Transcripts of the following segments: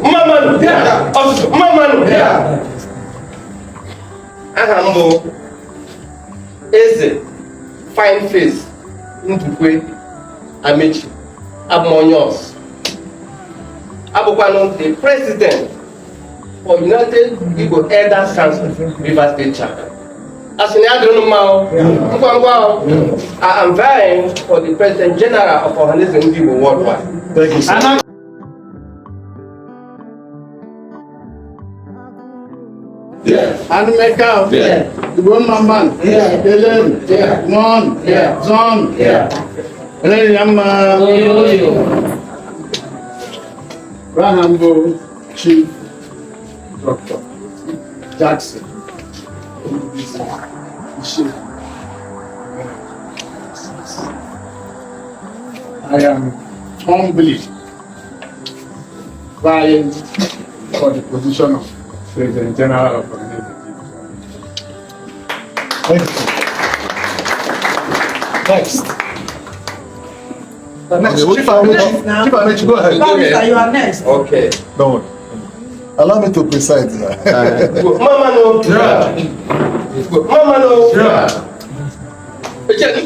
Mamanu. Mamanu. Ahambo. Eze. Fine face. Ntukwe. Amechi. Abmonyos. Abukwano, the president for United Igbo Elders Council, Rivers State Chapter. As in Adonumao, I am vying for the President General of Ohaneze Igbo worldwide. Thank you, sir. Anumeka, Igbo Mamman, Elen, Mon, Zon, Yama, Rahambo, Chief Dr. Jackson, I am humbly vying for the position of President General of Ohaneze. Thank you, sir. Next. Next. Chief Amechi, go ahead. You are next. Okay. Don't worry. Allow me to preside. Mamanu. Mamanu.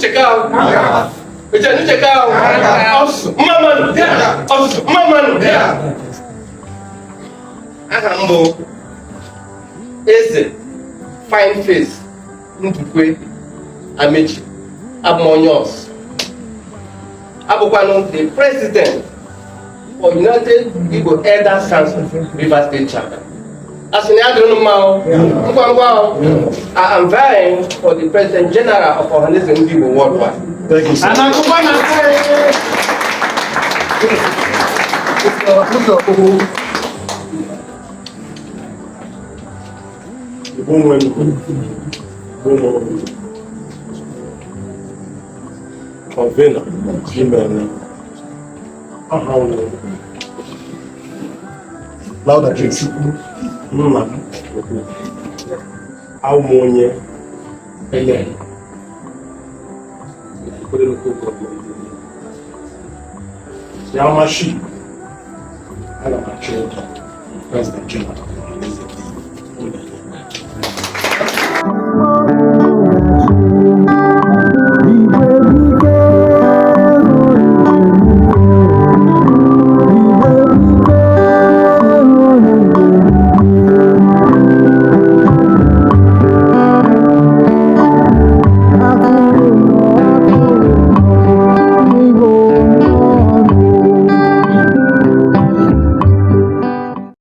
Check out. Mamanu. Ahambo. Eze. Fine face. Ntukwe. Amechi. Abmonyos. Abukwano, the president for United Igbo Elders Council, Rivers State Chapter. As in Adonumao, I am vying for the President General of Ohaneze Igbo worldwide. Thank you, sir. Convener, Louder, please. Aumonye, Yamashi, President General.